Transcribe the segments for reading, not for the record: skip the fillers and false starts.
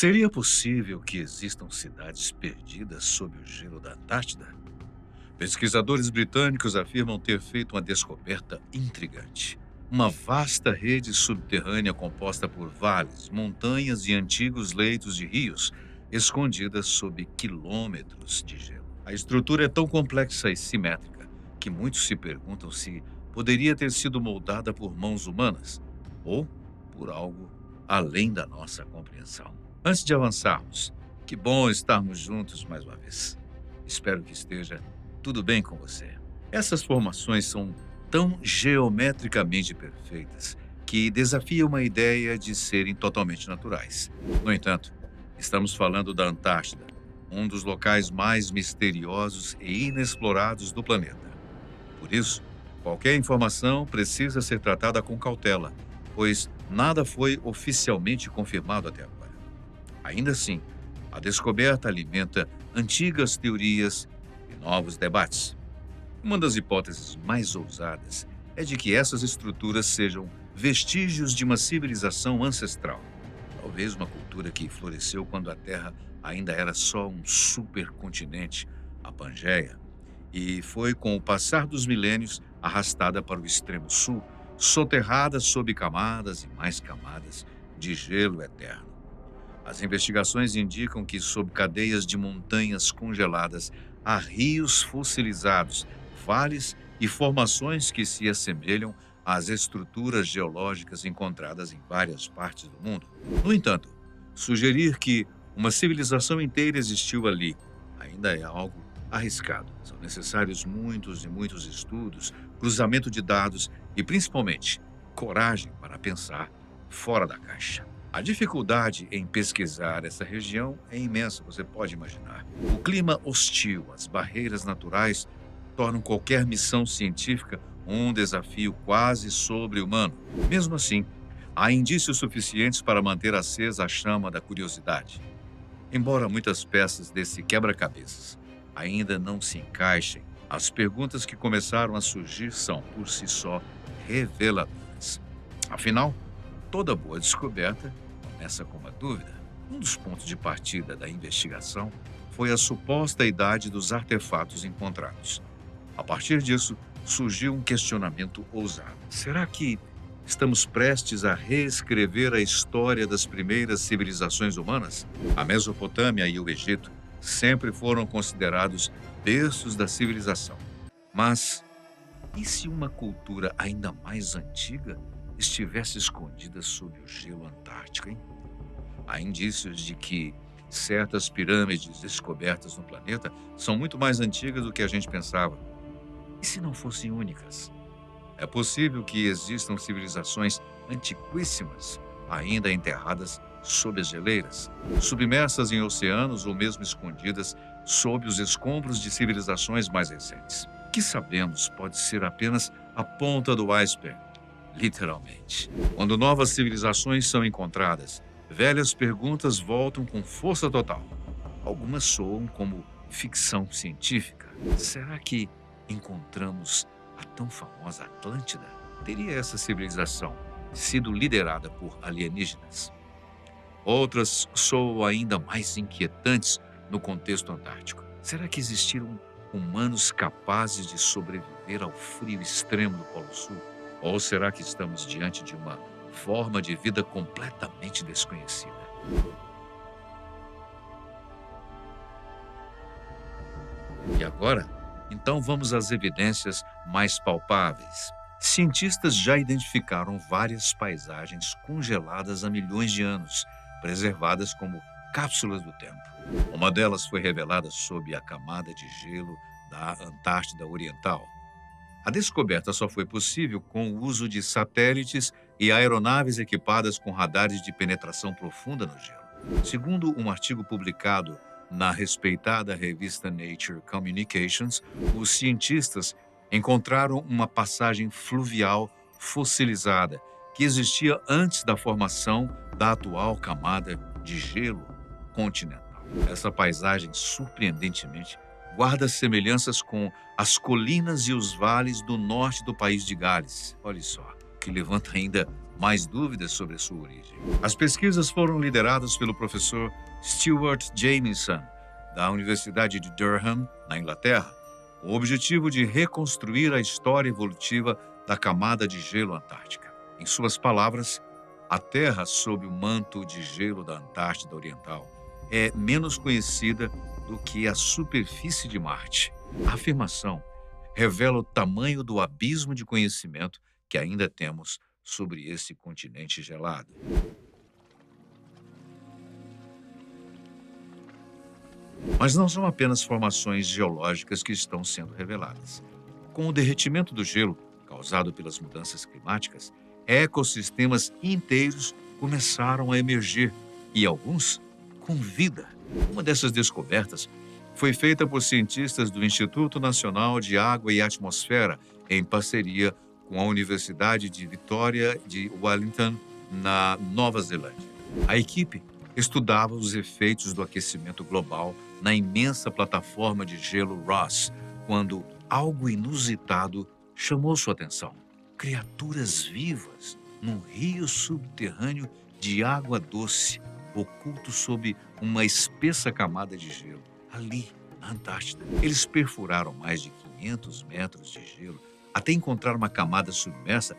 Seria possível que existam cidades perdidas sob o gelo da Antártida? Pesquisadores britânicos afirmam ter feito uma descoberta intrigante. Uma vasta rede subterrânea composta por vales, montanhas e antigos leitos de rios, escondidas sob quilômetros de gelo. A estrutura é tão complexa e simétrica que muitos se perguntam se poderia ter sido moldada por mãos humanas ou por algo além da nossa compreensão. Antes de avançarmos, que bom estarmos juntos mais uma vez. Espero que esteja tudo bem com você. Essas formações são tão geometricamente perfeitas que desafiam a ideia de serem totalmente naturais. No entanto, estamos falando da Antártida, um dos locais mais misteriosos e inexplorados do planeta. Por isso, qualquer informação precisa ser tratada com cautela, pois nada foi oficialmente confirmado até agora. Ainda assim, a descoberta alimenta antigas teorias e novos debates. Uma das hipóteses mais ousadas é de que essas estruturas sejam vestígios de uma civilização ancestral, talvez uma cultura que floresceu quando a Terra ainda era só um supercontinente, a Pangeia, e foi com o passar dos milênios arrastada para o extremo sul, soterrada sob camadas e mais camadas de gelo eterno. As investigações indicam que, sob cadeias de montanhas congeladas, há rios fossilizados, vales e formações que se assemelham às estruturas geológicas encontradas em várias partes do mundo. No entanto, sugerir que uma civilização inteira existiu ali ainda é algo arriscado. São necessários muitos e muitos estudos, cruzamento de dados e, principalmente, coragem para pensar fora da caixa. A dificuldade em pesquisar essa região é imensa, você pode imaginar. O clima hostil, as barreiras naturais, tornam qualquer missão científica um desafio quase sobre-humano. Mesmo assim, há indícios suficientes para manter acesa a chama da curiosidade. Embora muitas peças desse quebra-cabeças ainda não se encaixem, as perguntas que começaram a surgir são, por si só, reveladoras. Afinal, toda boa descoberta começa com uma dúvida. Um dos pontos de partida da investigação foi a suposta idade dos artefatos encontrados. A partir disso, surgiu um questionamento ousado. Será que estamos prestes a reescrever a história das primeiras civilizações humanas? A Mesopotâmia e o Egito sempre foram considerados berços da civilização. Mas e se uma cultura ainda mais antiga estivesse escondida sob o gelo antártico, hein? Há indícios de que certas pirâmides descobertas no planeta são muito mais antigas do que a gente pensava. E se não fossem únicas? É possível que existam civilizações antiquíssimas ainda enterradas sob as geleiras, submersas em oceanos ou mesmo escondidas sob os escombros de civilizações mais recentes. O que sabemos pode ser apenas a ponta do iceberg, literalmente. Quando novas civilizações são encontradas, velhas perguntas voltam com força total. Algumas soam como ficção científica. Será que encontramos a tão famosa Atlântida? Teria essa civilização sido liderada por alienígenas? Outras soam ainda mais inquietantes no contexto antártico. Será que existiram humanos capazes de sobreviver ao frio extremo do Polo Sul? Ou será que estamos diante de uma forma de vida completamente desconhecida? E agora, então vamos às evidências mais palpáveis. Cientistas já identificaram várias paisagens congeladas há milhões de anos, preservadas como cápsulas do tempo. Uma delas foi revelada sob a camada de gelo da Antártida Oriental. A descoberta só foi possível com o uso de satélites e aeronaves equipadas com radares de penetração profunda no gelo. Segundo um artigo publicado na respeitada revista Nature Communications, os cientistas encontraram uma passagem fluvial fossilizada que existia antes da formação da atual camada de gelo continental. Essa paisagem, surpreendentemente, guarda semelhanças com as colinas e os vales do norte do país de Gales. Olha só, que levanta ainda mais dúvidas sobre a sua origem. As pesquisas foram lideradas pelo professor Stuart Jamieson, da Universidade de Durham, na Inglaterra, com o objetivo de reconstruir a história evolutiva da camada de gelo antártica. Em suas palavras, a Terra sob o manto de gelo da Antártida Oriental é menos conhecida do que a superfície de Marte. A afirmação revela o tamanho do abismo de conhecimento que ainda temos sobre esse continente gelado. Mas não são apenas formações geológicas que estão sendo reveladas. Com o derretimento do gelo causado pelas mudanças climáticas, ecossistemas inteiros começaram a emergir e alguns com vida. Uma dessas descobertas foi feita por cientistas do Instituto Nacional de Água e Atmosfera, em parceria com a Universidade de Vitória de Wellington, na Nova Zelândia. A equipe estudava os efeitos do aquecimento global na imensa plataforma de gelo Ross, quando algo inusitado chamou sua atenção. Criaturas vivas num rio subterrâneo de água doce, oculto sob uma espessa camada de gelo, ali na Antártida. Eles perfuraram mais de 500 metros de gelo até encontrar uma camada submersa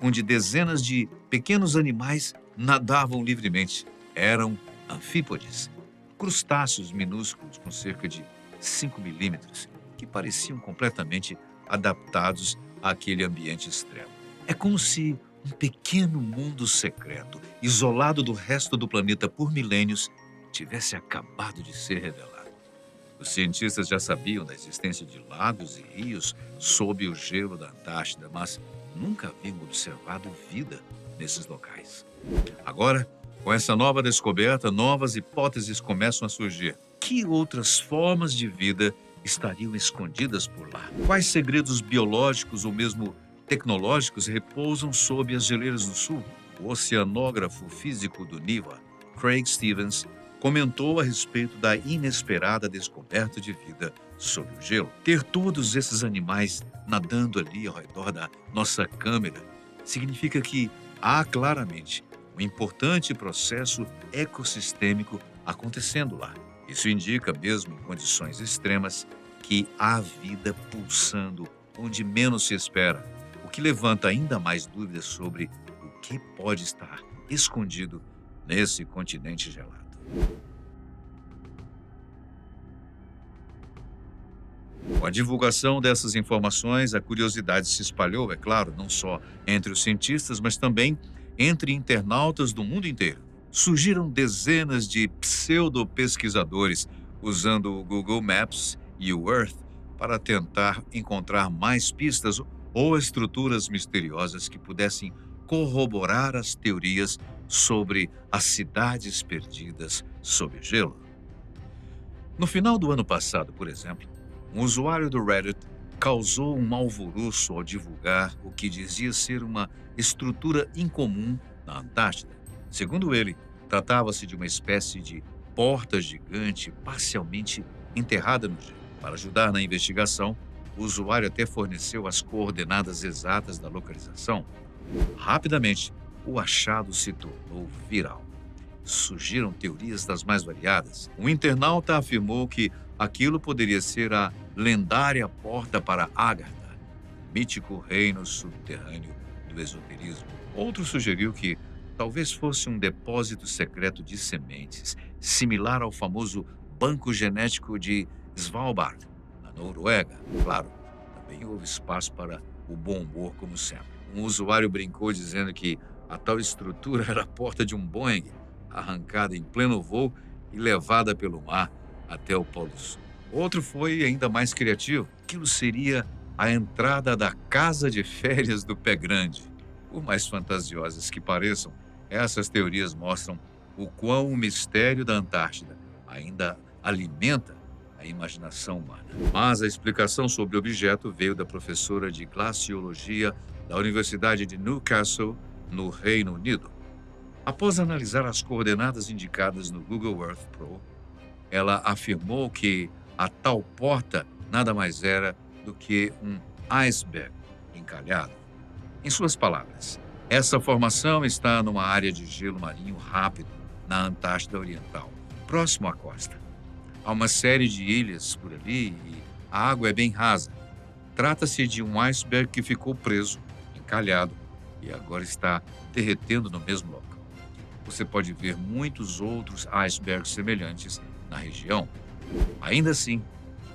onde dezenas de pequenos animais nadavam livremente. Eram anfípodes, crustáceos minúsculos com cerca de 5 milímetros, que pareciam completamente adaptados àquele ambiente extremo. É como se um pequeno mundo secreto, isolado do resto do planeta por milênios, tivesse acabado de ser revelado. Os cientistas já sabiam da existência de lagos e rios sob o gelo da Antártida, mas nunca haviam observado vida nesses locais. Agora, com essa nova descoberta, novas hipóteses começam a surgir. Que outras formas de vida estariam escondidas por lá? Quais segredos biológicos ou mesmo tecnológicos repousam sob as geleiras do sul? O oceanógrafo físico do NIVA, Craig Stevens, comentou a respeito da inesperada descoberta de vida sob o gelo. Ter todos esses animais nadando ali ao redor da nossa câmera significa que há claramente um importante processo ecossistêmico acontecendo lá. Isso indica, mesmo em condições extremas, que há vida pulsando onde menos se espera, o que levanta ainda mais dúvidas sobre o que pode estar escondido nesse continente gelado. Com a divulgação dessas informações, a curiosidade se espalhou, é claro, não só entre os cientistas, mas também entre internautas do mundo inteiro. Surgiram dezenas de pseudo-pesquisadores usando o Google Maps e o Earth para tentar encontrar mais pistas ou estruturas misteriosas que pudessem corroborar as teorias sobre as cidades perdidas sob o gelo. No final do ano passado, por exemplo, um usuário do Reddit causou um alvoroço ao divulgar o que dizia ser uma estrutura incomum na Antártida. Segundo ele, tratava-se de uma espécie de porta gigante parcialmente enterrada no gelo. Para ajudar na investigação, o usuário até forneceu as coordenadas exatas da localização. Rapidamente, o achado se tornou viral. Surgiram teorias das mais variadas. Um internauta afirmou que aquilo poderia ser a lendária porta para Agartha, mítico reino subterrâneo do esoterismo. Outro sugeriu que talvez fosse um depósito secreto de sementes, similar ao famoso banco genético de Svalbard, na Noruega. Claro, também houve espaço para o bom humor, como sempre. Um usuário brincou dizendo que a tal estrutura era a porta de um Boeing, arrancada em pleno voo e levada pelo mar até o Polo Sul. Outro foi ainda mais criativo. Aquilo seria a entrada da casa de férias do Pé Grande. Por mais fantasiosas que pareçam, essas teorias mostram o quão o mistério da Antártida ainda alimenta a imaginação humana. Mas a explicação sobre o objeto veio da professora de glaciologia da Universidade de Newcastle, no Reino Unido. Após analisar as coordenadas indicadas no Google Earth Pro, ela afirmou que a tal porta nada mais era do que um iceberg encalhado. Em suas palavras, Essa formação está numa área de gelo marinho rápido na Antártida Oriental, próximo à costa. Há uma série de ilhas por ali e a água é bem rasa. Trata-se de um iceberg que ficou preso, encalhado, e agora está derretendo no mesmo local. Você pode ver muitos outros icebergs semelhantes na região. Ainda assim,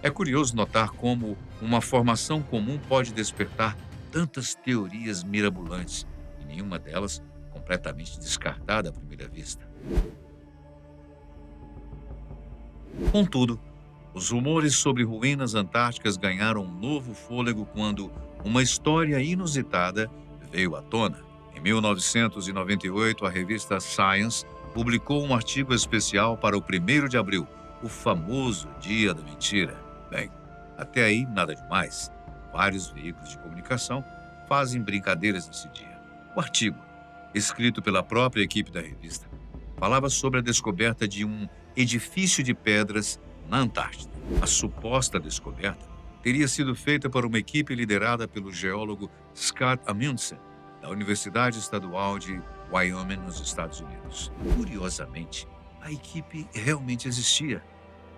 é curioso notar como uma formação comum pode despertar tantas teorias mirabolantes, e nenhuma delas completamente descartada à primeira vista. Contudo, os rumores sobre ruínas antárticas ganharam um novo fôlego quando uma história inusitada veio à tona. Em 1998, a revista Science publicou um artigo especial para o 1º de abril, o famoso Dia da Mentira. Bem, até aí nada demais. Vários veículos de comunicação fazem brincadeiras nesse dia. O artigo, escrito pela própria equipe da revista, falava sobre a descoberta de um edifício de pedras na Antártida. A suposta descoberta teria sido feita por uma equipe liderada pelo geólogo Scott Amundsen, da Universidade Estadual de Wyoming, nos Estados Unidos. Curiosamente, a equipe realmente existia.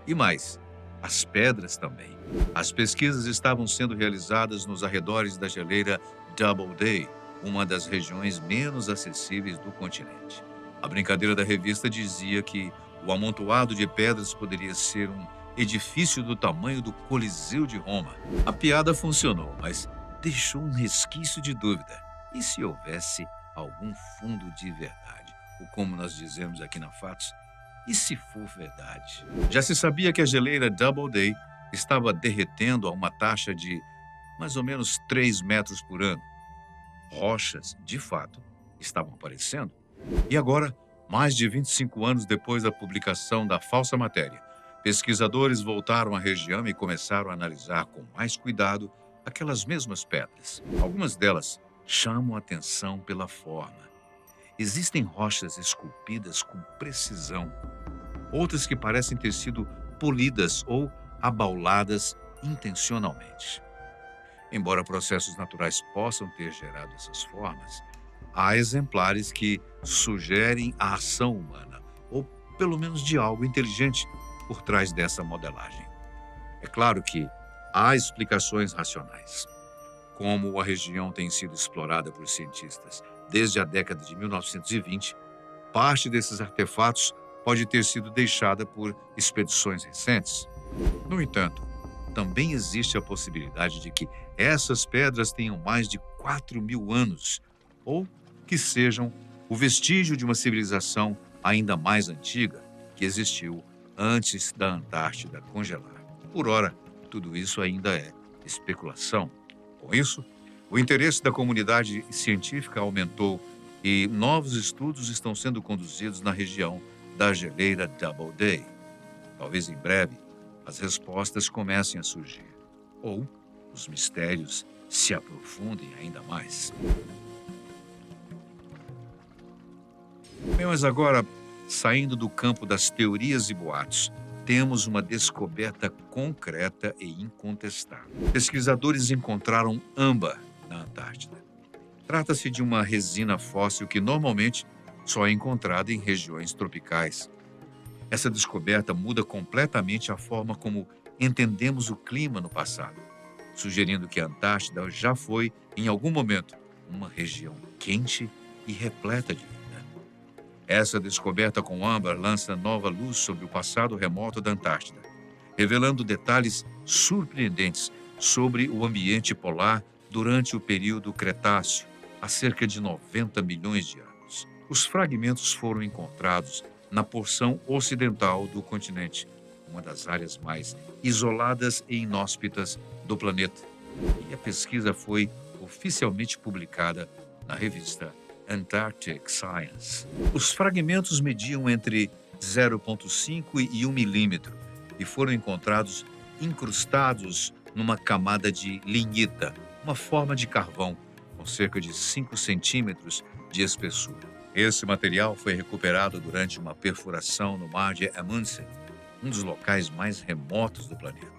E mais, as pedras também. As pesquisas estavam sendo realizadas nos arredores da geleira Doubleday, uma das regiões menos acessíveis do continente. A brincadeira da revista dizia que o amontoado de pedras poderia ser um edifício do tamanho do Coliseu de Roma. A piada funcionou, mas deixou um resquício de dúvida. E se houvesse algum fundo de verdade? Ou como nós dizemos aqui na Fatos, e se for verdade? Já se sabia que a geleira Doubleday estava derretendo a uma taxa de mais ou menos 3 metros por ano. Rochas, de fato, estavam aparecendo. E agora, mais de 25 anos depois da publicação da falsa matéria, pesquisadores voltaram à região e começaram a analisar com mais cuidado aquelas mesmas pedras. Algumas delas chamam a atenção pela forma. Existem rochas esculpidas com precisão, outras que parecem ter sido polidas ou abauladas intencionalmente. Embora processos naturais possam ter gerado essas formas, há exemplares que sugerem a ação humana, ou pelo menos de algo inteligente por trás dessa modelagem. É claro que há explicações racionais. Como a região tem sido explorada por cientistas desde a década de 1920, parte desses artefatos pode ter sido deixada por expedições recentes. No entanto, também existe a possibilidade de que essas pedras tenham mais de 4.000 anos, ou que sejam o vestígio de uma civilização ainda mais antiga que existiu antes da Antártida congelar. Por ora, tudo isso ainda é especulação. Com isso, o interesse da comunidade científica aumentou e novos estudos estão sendo conduzidos na região da geleira Doubleday. Talvez em breve as respostas comecem a surgir, ou os mistérios se aprofundem ainda mais. Bem, mas agora, saindo do campo das teorias e boatos, temos uma descoberta concreta e incontestável. Pesquisadores encontraram âmbar na Antártida. Trata-se de uma resina fóssil que normalmente só é encontrada em regiões tropicais. Essa descoberta muda completamente a forma como entendemos o clima no passado, sugerindo que a Antártida já foi, em algum momento, uma região quente e repleta de vida. Essa descoberta com âmbar lança nova luz sobre o passado remoto da Antártida, revelando detalhes surpreendentes sobre o ambiente polar durante o período Cretáceo, há cerca de 90 milhões de anos. Os fragmentos foram encontrados na porção ocidental do continente, uma das áreas mais isoladas e inóspitas do planeta. E a pesquisa foi oficialmente publicada na revista Antarctic Science. Os fragmentos mediam entre 0,5 e 1 milímetro e foram encontrados incrustados numa camada de lignita, uma forma de carvão, com cerca de 5 centímetros de espessura. Esse material foi recuperado durante uma perfuração no Mar de Amundsen, um dos locais mais remotos do planeta.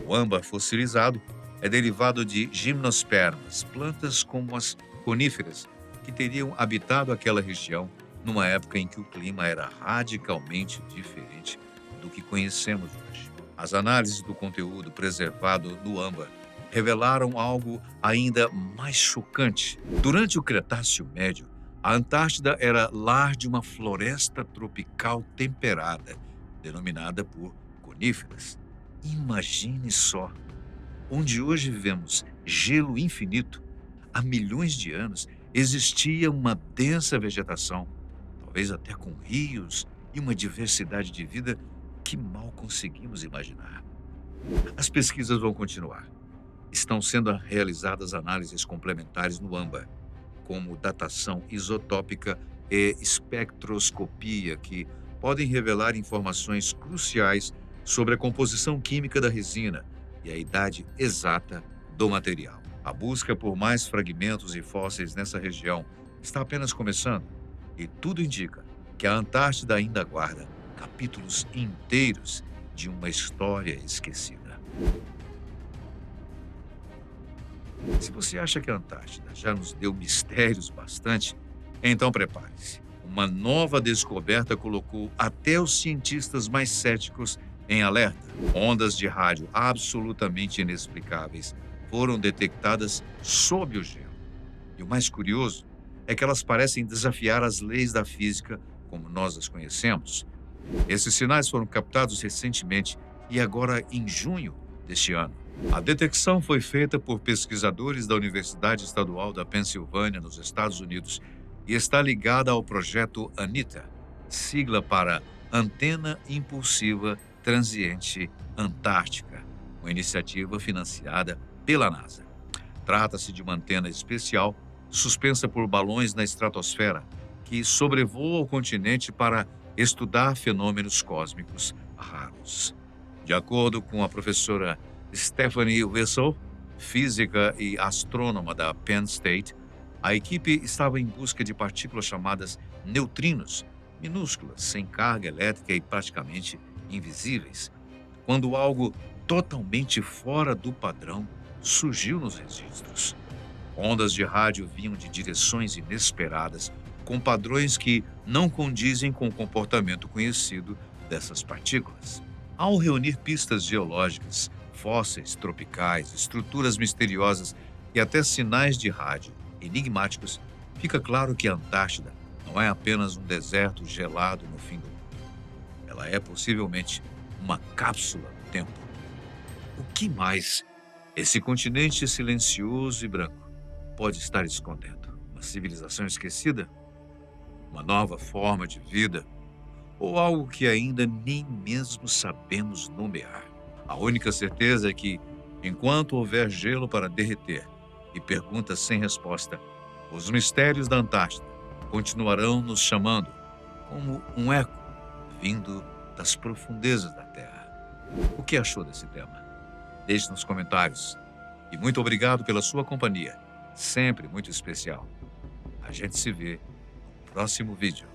O âmbar fossilizado é derivado de gimnospermas, plantas como as coníferas, que teriam habitado aquela região numa época em que o clima era radicalmente diferente do que conhecemos hoje. As análises do conteúdo preservado no âmbar revelaram algo ainda mais chocante. Durante o Cretáceo Médio, a Antártida era lar de uma floresta tropical temperada, denominada por coníferas. Imagine só, onde hoje vivemos gelo infinito, há milhões de anos existia uma densa vegetação, talvez até com rios e uma diversidade de vida que mal conseguimos imaginar. As pesquisas vão continuar. Estão sendo realizadas análises complementares no âmbar, como datação isotópica e espectroscopia, que podem revelar informações cruciais sobre a composição química da resina e a idade exata do material. A busca por mais fragmentos e fósseis nessa região está apenas começando, e tudo indica que a Antártida ainda guarda capítulos inteiros de uma história esquecida. Se você acha que a Antártida já nos deu mistérios bastante, então prepare-se. Uma nova descoberta colocou até os cientistas mais céticos em alerta. Ondas de rádio absolutamente inexplicáveis foram detectadas sob o gelo. E o mais curioso é que elas parecem desafiar as leis da física como nós as conhecemos. Esses sinais foram captados recentemente e agora em junho deste ano. A detecção foi feita por pesquisadores da Universidade Estadual da Pensilvânia, nos Estados Unidos, e está ligada ao projeto ANITA, sigla para Antena Impulsiva Transiente Antártica, uma iniciativa financiada pela NASA. Trata-se de uma antena especial suspensa por balões na estratosfera que sobrevoa o continente para estudar fenômenos cósmicos raros. De acordo com a professora Stephanie Wessel, física e astrônoma da Penn State, a equipe estava em busca de partículas chamadas neutrinos, minúsculas, sem carga elétrica e praticamente invisíveis, quando algo totalmente fora do padrão surgiu nos registros. Ondas de rádio vinham de direções inesperadas, com padrões que não condizem com o comportamento conhecido dessas partículas. Ao reunir pistas geológicas, fósseis tropicais, estruturas misteriosas e até sinais de rádio enigmáticos, fica claro que a Antártida não é apenas um deserto gelado no fim do mundo. Ela é possivelmente uma cápsula do tempo. O que mais esse continente silencioso e branco pode estar escondendo? Uma civilização esquecida? Uma nova forma de vida? Ou algo que ainda nem mesmo sabemos nomear? A única certeza é que, enquanto houver gelo para derreter e perguntas sem resposta, os mistérios da Antártida continuarão nos chamando como um eco vindo das profundezas da Terra. O que achou desse tema? Deixe nos comentários. E muito obrigado pela sua companhia, sempre muito especial. A gente se vê no próximo vídeo.